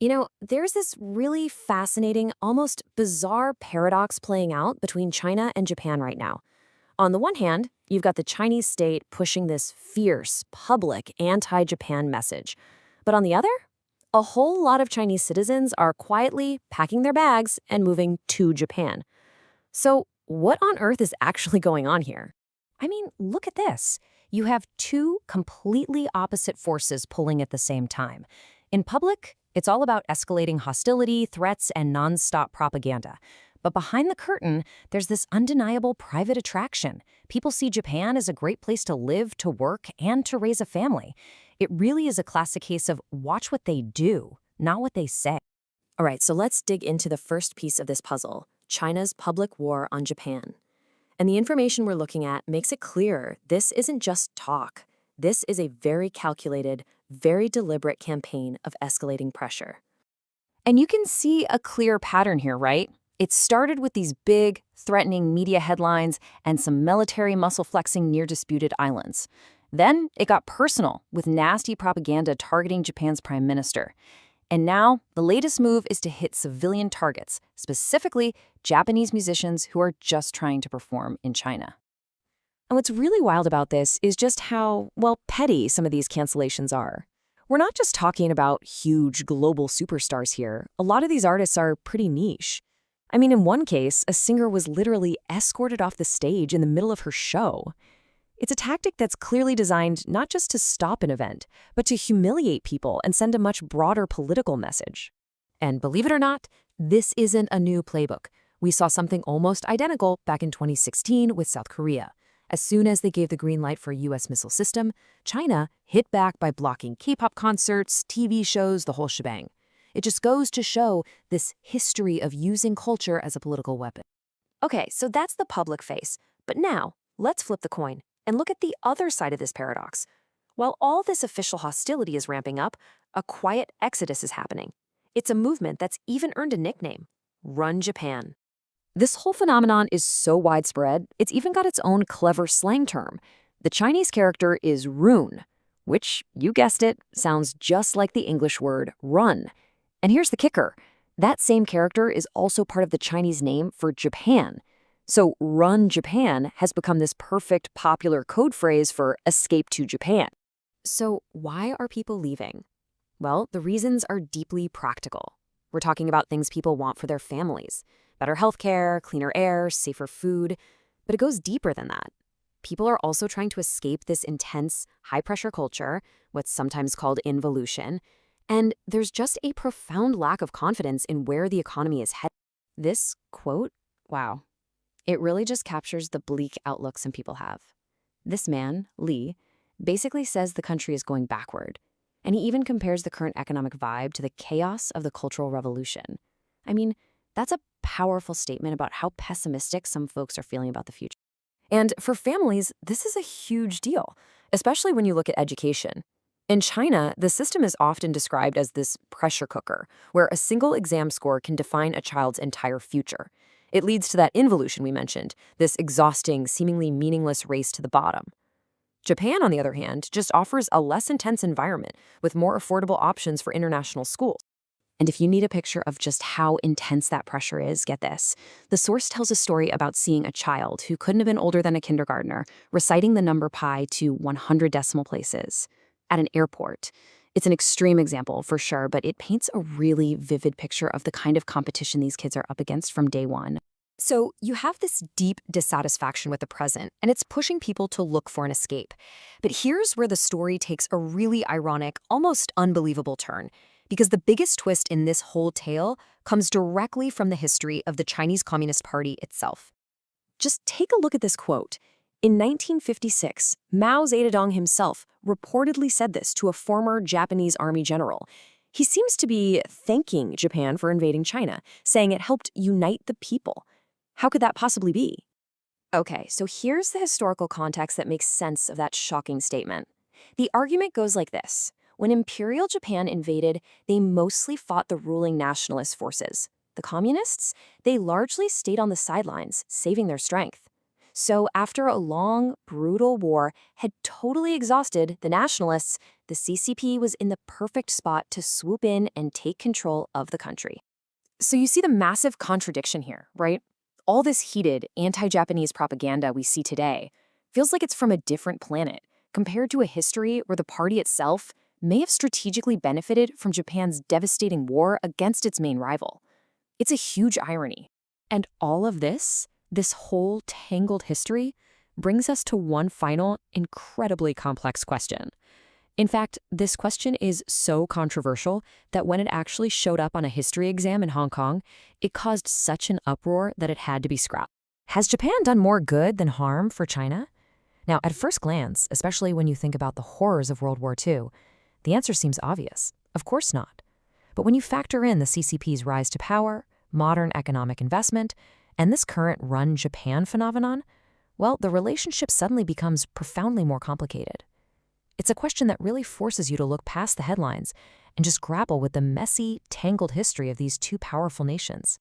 There's this really fascinating, almost bizarre paradox playing out between China and Japan right now. On the one hand, you've got the Chinese state pushing this fierce, public, anti-Japan message. But on the other, a whole lot of Chinese citizens are quietly packing their bags and moving to Japan. So, what on earth is actually going on here? I mean, look at this. You have two completely opposite forces pulling at the same time. In public, it's all about escalating hostility, threats, and nonstop propaganda. But behind the curtain, there's this undeniable private attraction. People see Japan as a great place to live, to work, and to raise a family. It really is a classic case of watch what they do, not what they say. All right, so let's dig into the first piece of this puzzle, China's public war on Japan. And the information we're looking at makes it clear this isn't just talk. This is a very calculated, very deliberate campaign of escalating pressure. And you can see a clear pattern here, right? It started with these big, threatening media headlines and some military muscle flexing near disputed islands. Then it got personal with nasty propaganda targeting Japan's prime minister. And now, the latest move is to hit civilian targets, specifically Japanese musicians who are just trying to perform in China. And what's really wild about this is just how, petty some of these cancellations are. We're not just talking about huge global superstars here. A lot of these artists are pretty niche. I mean, in one case, a singer was literally escorted off the stage in the middle of her show. It's a tactic that's clearly designed not just to stop an event, but to humiliate people and send a much broader political message. And believe it or not, this isn't a new playbook. We saw something almost identical back in 2016 with South Korea. As soon as they gave the green light for a U.S. missile system, China hit back by blocking K-pop concerts, TV shows, the whole shebang. It just goes to show this history of using culture as a political weapon. Okay, so that's the public face. But now, let's flip the coin and look at the other side of this paradox. While all this official hostility is ramping up, a quiet exodus is happening. It's a movement that's even earned a nickname, Run Japan. This whole phenomenon is so widespread, it's even got its own clever slang term. The Chinese character is run, which, you guessed it, sounds just like the English word run. And here's the kicker. That same character is also part of the Chinese name for Japan. So Run Japan has become this perfect popular code phrase for escape to Japan. So why are people leaving? Well, the reasons are deeply practical. We're talking about things people want for their families. Better healthcare, cleaner air, safer food. But it goes deeper than that. People are also trying to escape this intense, high-pressure culture, what's sometimes called involution. And there's just a profound lack of confidence in where the economy is headed. This quote, wow. It really just captures the bleak outlook some people have. This man, Lee, basically says the country is going backward, and he even compares the current economic vibe to the chaos of the Cultural Revolution. I mean, that's a powerful statement about how pessimistic some folks are feeling about the future. And for families, this is a huge deal, especially when you look at education. In China, the system is often described as this pressure cooker, where a single exam score can define a child's entire future. It leads to that involution we mentioned, this exhausting, seemingly meaningless race to the bottom. Japan, on the other hand, just offers a less intense environment with more affordable options for international schools. And if you need a picture of just how intense that pressure is, get this. The source tells a story about seeing a child who couldn't have been older than a kindergartner reciting the number pi to 100 decimal places at an airport. It's an extreme example, for sure, but it paints a really vivid picture of the kind of competition these kids are up against from day one. So you have this deep dissatisfaction with the present, and it's pushing people to look for an escape. But here's where the story takes a really ironic, almost unbelievable turn, because the biggest twist in this whole tale comes directly from the history of the Chinese Communist Party itself. Just take a look at this quote. In 1956, Mao Zedong himself reportedly said this to a former Japanese army general. He seems to be thanking Japan for invading China, saying it helped unite the people. How could that possibly be? Okay, so here's the historical context that makes sense of that shocking statement. The argument goes like this. When Imperial Japan invaded, they mostly fought the ruling nationalist forces. The communists, they largely stayed on the sidelines, saving their strength. So after a long, brutal war had totally exhausted the nationalists, the CCP was in the perfect spot to swoop in and take control of the country. So you see the massive contradiction here, right? All this heated anti-Japanese propaganda we see today feels like it's from a different planet, compared to a history where the party itself may have strategically benefited from Japan's devastating war against its main rival. It's a huge irony. And all of this whole tangled history, brings us to one final, incredibly complex question. In fact, this question is so controversial that when it actually showed up on a history exam in Hong Kong, it caused such an uproar that it had to be scrapped. Has Japan done more good than harm for China? Now, at first glance, especially when you think about the horrors of World War II, the answer seems obvious. Of course not. But when you factor in the CCP's rise to power, modern economic investment, and this current run Japan phenomenon, well, the relationship suddenly becomes profoundly more complicated. It's a question that really forces you to look past the headlines and just grapple with the messy, tangled history of these two powerful nations.